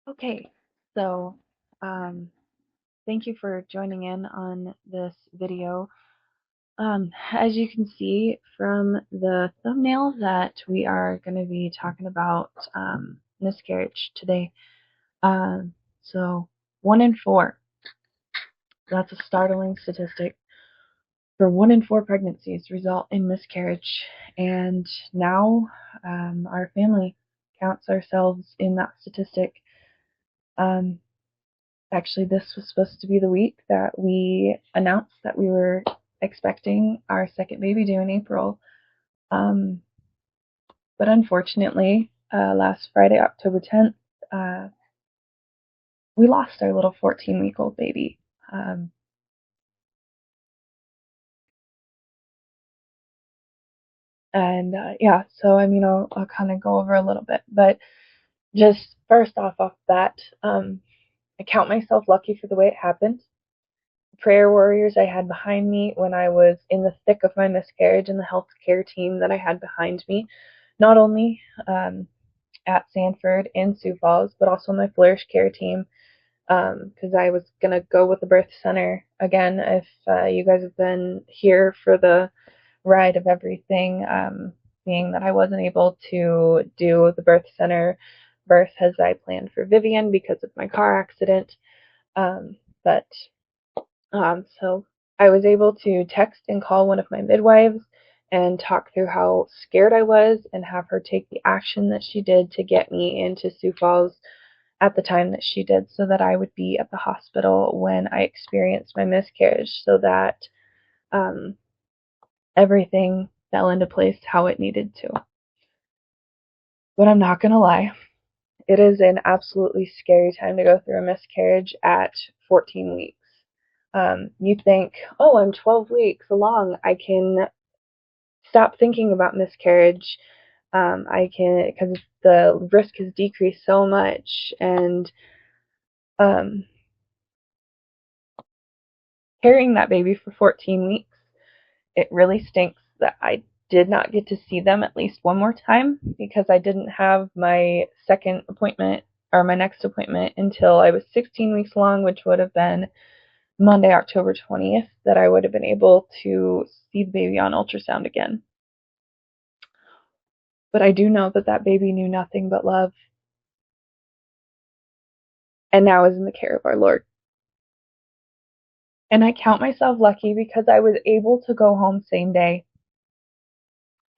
Okay, so um, thank you for joining in on this video. As you can see from the thumbnail that we are going to be talking about miscarriage today. So 1 in 4, that's a startling statistic. For 1 in 4 pregnancies result in miscarriage, and now our family counts ourselves in that statistic. Um, Actually, this was supposed to be the week that we announced that we were expecting our second baby due in April. Um, but unfortunately, last Friday, October 10th, uh, we lost our little 14-week-old baby. Um, and yeah, so I mean, I'll kind of go over a little bit, but just first off that, I count myself lucky for the way it happened. Prayer warriors I had behind me when I was in the thick of my miscarriage, and the healthcare team that I had behind me, not only at Sanford in Sioux Falls, but also my Flourish Care team, because I was going to go with the birth center again. If you guys have been here for the ride of everything, being that I wasn't able to do the birth center birth as I planned for Vivian because of my car accident. But so I was able to text and call one of my midwives and talk through how scared I was and have her take the action that she did to get me into Sioux Falls at the time that she did, so that I would be at the hospital when I experienced my miscarriage, so that um, everything fell into place how it needed to. But I'm not going to lie, it is an absolutely scary time to go through a miscarriage at 14 weeks. You think, oh, I'm 12 weeks along, I can stop thinking about miscarriage. I can, because the risk has decreased so much, and um, carrying that baby for 14 weeks, it really stinks that I did not get to see them at least one more time, because I didn't have my second appointment or my next appointment until I was 16 weeks along, which would have been Monday, October 20th, that I would have been able to see the baby on ultrasound again. But I do know that that baby knew nothing but love, and now is in the care of our Lord. And I count myself lucky because I was able to go home same day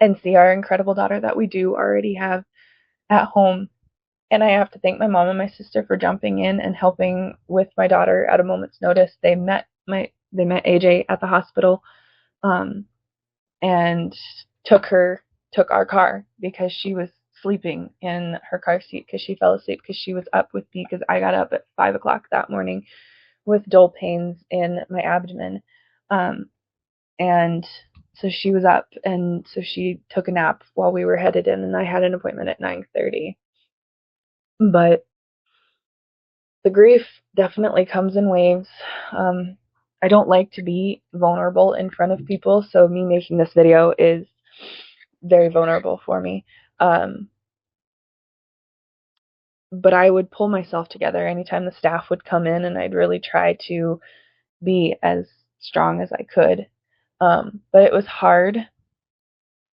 and see our incredible daughter that we do already have at home. And I have to thank my mom and my sister for jumping in and helping with my daughter at a moment's notice. They met AJ at the hospital, um, and took our car because she was sleeping in her car seat because she fell asleep because she was up with me because I got up at 5 o'clock that morning with dull pains in my abdomen. Um, and so she was up, and so she took a nap while we were headed in, and I had an appointment at 9:30. But the grief definitely comes in waves. Um, I don't like to be vulnerable in front of people, so me making this video is very vulnerable for me. Um, but I would pull myself together anytime the staff would come in, and I'd really try to be as strong as I could. But it was hard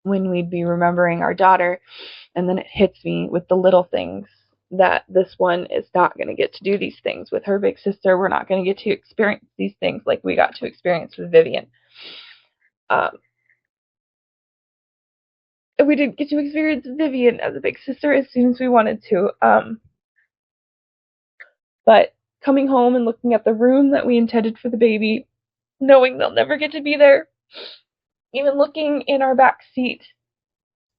when we'd be remembering our daughter, and then it hits me with the little things that this one is not going to get to do these things with her big sister. We're not going to get to experience these things like we got to experience with Vivian. Um, and we didn't get to experience Vivian as a big sister as soon as we wanted to. But coming home and looking at the room that we intended for the baby, knowing they'll never get to be there, even looking in our back seat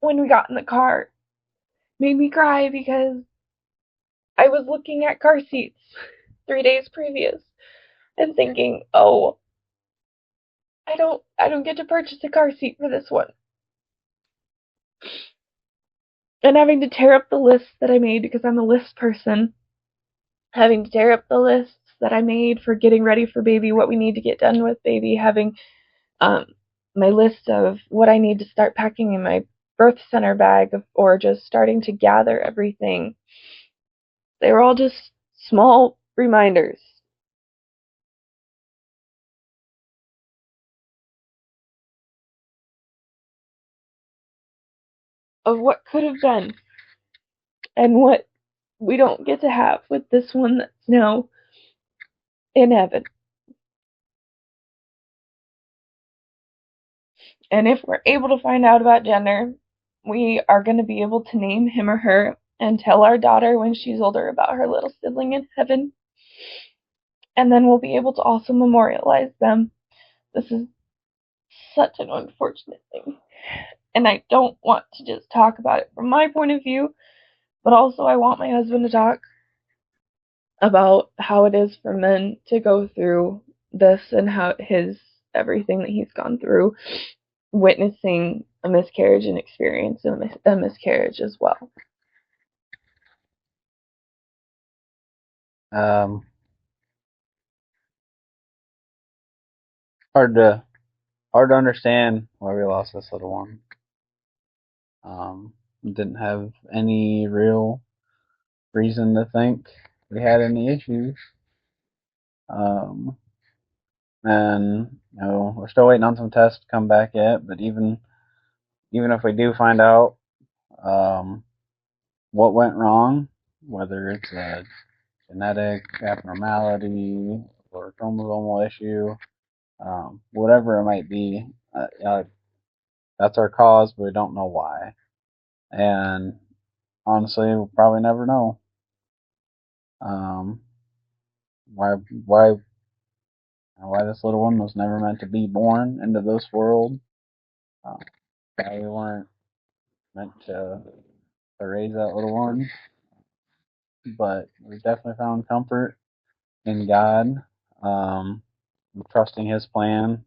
when we got in the car, made me cry because I was looking at car seats 3 days previous and thinking, oh, I don't get to purchase a car seat for this one. And having to tear up the lists that I made because I'm a list person, having to tear up the lists that I made for getting ready for baby, what we need to get done with baby, having um, my list of what I need to start packing in my birth center bag, or just starting to gather everything. They were all just small reminders of what could have been and what we don't get to have with this one that's now in heaven. And if we're able to find out about gender, we are going to be able to name him or her and tell our daughter when she's older about her little sibling in heaven. And then we'll be able to also memorialize them. This is such an unfortunate thing. And I don't want to just talk about it from my point of view, but also I want my husband to talk about how it is for men to go through this and how his everything that he's gone through witnessing a miscarriage and experiencing a miscarriage as well. Hard to understand why we lost this little one. Didn't have any real reason to think we had any issues. Um, and we're still waiting on some tests to come back yet. But even if we do find out what went wrong, whether it's a genetic abnormality or a chromosomal issue, whatever it might be, that's our cause, but we don't know why. And honestly, we'll probably never know. Um, why this little one was never meant to be born into this world. Why we weren't meant to raise that little one. But we've definitely found comfort in God, trusting His plan.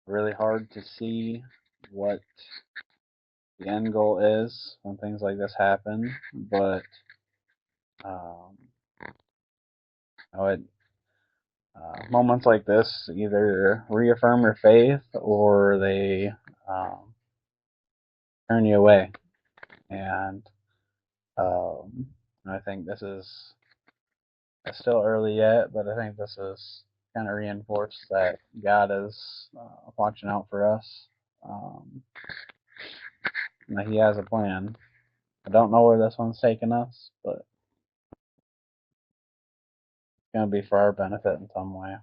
Really hard to see what the end goal is when things like this happen, but it moments like this either reaffirm your faith or they turn you away. And I think this is it's still early yet, but I think this is kind of reinforced that God is watching out for us. And that He has a plan. I don't know where this one's taking us, but it's going to be for our benefit in some way.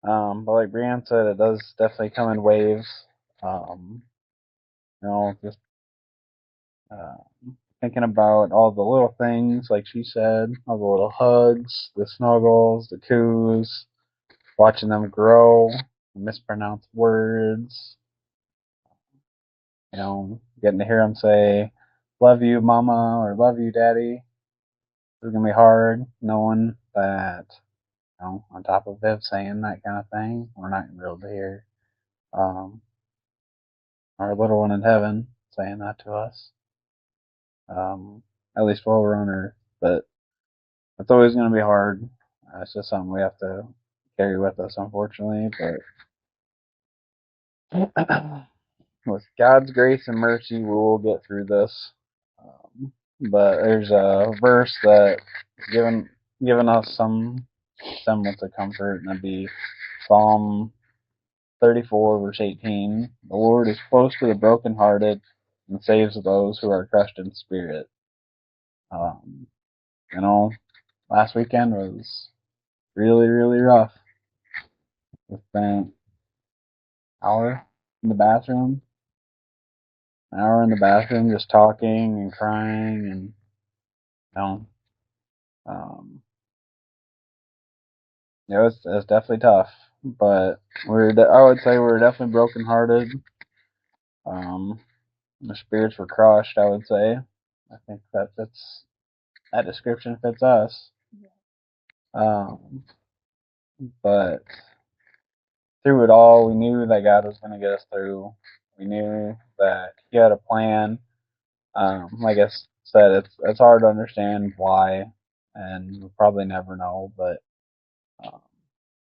But like Brianne said, it does definitely come in waves. Just thinking about all the little things, like she said, all the little hugs, the snuggles, the coos, watching them grow, mispronounce words, getting to hear them say, "Love you, Mama," or "Love you, Daddy." It's going to be hard knowing that, on top of Viv saying that kind of thing, we're not going to be able to hear our little one in heaven saying that to us. At least while we're on Earth. But it's always going to be hard. It's just something we have to carry with us, unfortunately. But with God's grace and mercy, we will get through this. But there's a verse that's given us some semblance of comfort, and that'd be Psalm 34, verse 18. The Lord is close to the brokenhearted and saves those who are crushed in spirit. Um, last weekend was really, really rough. We spent hour in the bathroom, an hour in the bathroom just talking and crying and um, it was definitely tough. But I would say we're definitely brokenhearted. The spirits were crushed. I would say. I think that description fits us. But through it all, we knew that God was going to get us through. We knew that He had a plan. Like I said, it's hard to understand why, and we'll probably never know. But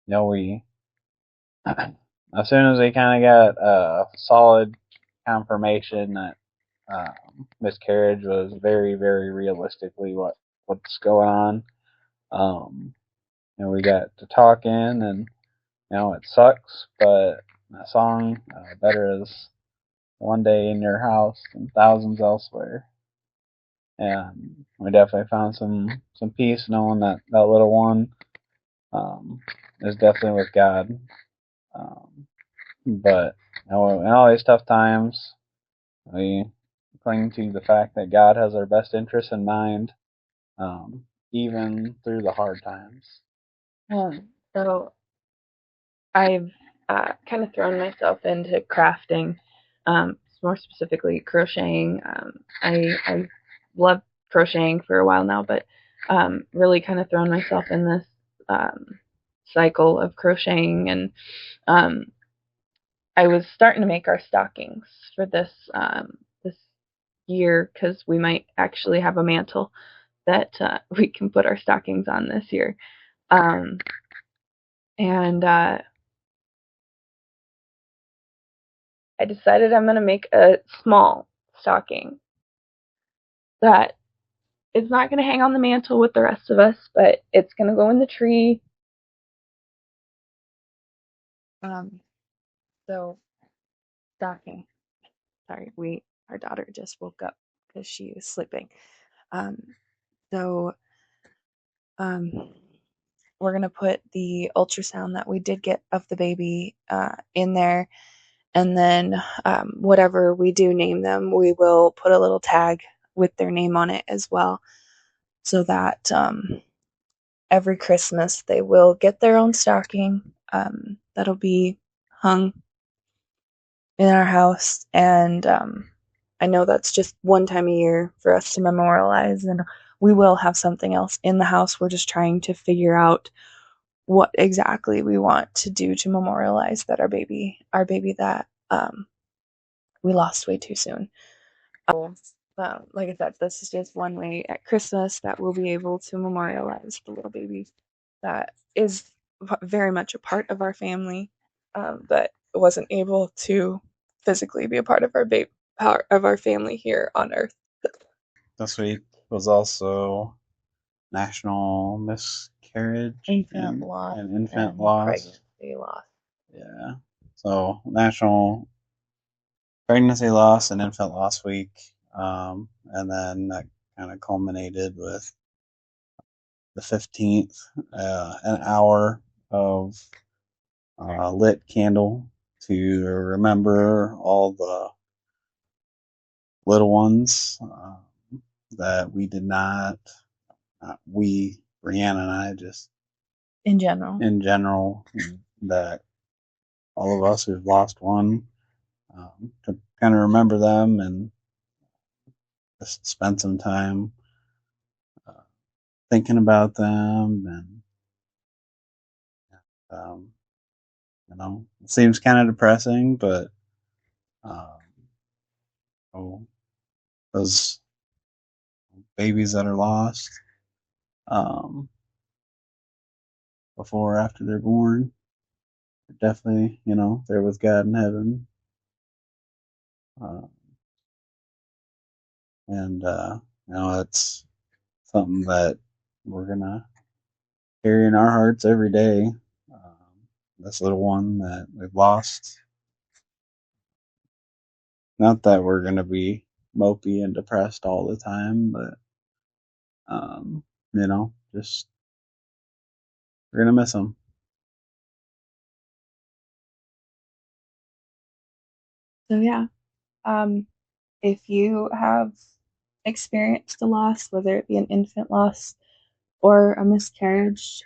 we as soon as we kind of got solid confirmation that miscarriage was very, very realistically what's going on. We got to talking, and it sucks, but that song, better is one day in your house and thousands elsewhere. And we definitely found some peace knowing that that little one um, is definitely with God. Um, but in all these tough times, we cling to the fact that God has our best interests in mind, even through the hard times. So I've kind of thrown myself into crafting, more specifically crocheting. I loved crocheting for a while now, but really kind of thrown myself in this cycle of crocheting, and I was starting to make our stockings for this year because we might actually have a mantle that we can put our stockings on this year. And I decided I'm going to make a small stocking that is not going to hang on the mantle with the rest of us, but it's going to go in the tree. So stocking. Sorry, our daughter just woke up because she was sleeping. Um, so we're going to put the ultrasound that we did get of the baby in there. And then whatever we do name them, we will put a little tag with their name on it as well, so that every Christmas they will get their own stocking that'll be hung in our house. And I know that's just one time a year for us to memorialize, and we will have something else in the house. We're just trying to figure out what exactly we want to do to memorialize that our baby that we lost way too soon. Like I said, this is just one way at Christmas that we'll be able to memorialize the little baby that is very much a part of our family, but wasn't able to physically be a part of our family here on Earth. This week was also National Miscarriage Infant loss and Infant Loss. Pregnancy loss. Yeah. So National Pregnancy Loss and Infant Loss Week. And then that kind of culminated with the 15th, an hour of lit candle to remember all the little ones that we did not Brianna and I, just in general, that all of us who've lost one, to kind of remember them and just spend some time thinking about them. And it seems kind of depressing, but those babies that are lost, before or after they're born, definitely, they're with God in heaven. And it's something that we're gonna carry in our hearts every day. This little one that we've lost. Not that we're gonna be mopey and depressed all the time, but just we're gonna miss them. So yeah, if you have experienced a loss, whether it be an infant loss or a miscarriage,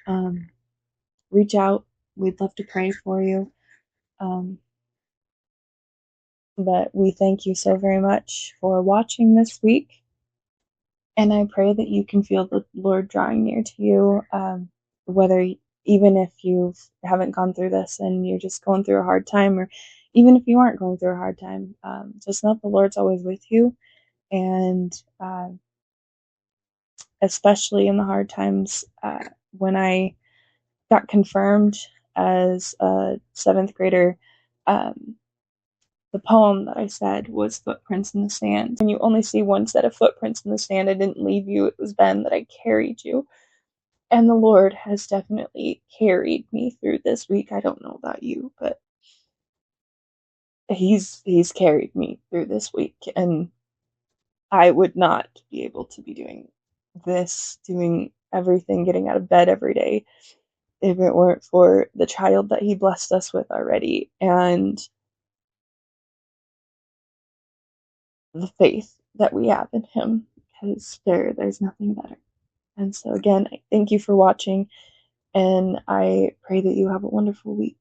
reach out. We'd love to pray for you. But we thank you so very much for watching this week. And I pray that you can feel the Lord drawing near to you, whether even if you haven't gone through this and you're just going through a hard time, or even if you aren't going through a hard time, just know the Lord's always with you. And especially in the hard times, when I got confirmed as a seventh grader, the poem that I said was Footprints in the Sand. When you only see one set of footprints in the sand, I didn't leave you. It was then that I carried you. And the Lord has definitely carried me through this week. I don't know about you, but he's carried me through this week, and I would not be able to be doing this, doing everything, getting out of bed every day, if it weren't for the child that he blessed us with already and the faith that we have in him, because there's nothing better. And so again, I thank you for watching, and I pray that you have a wonderful week.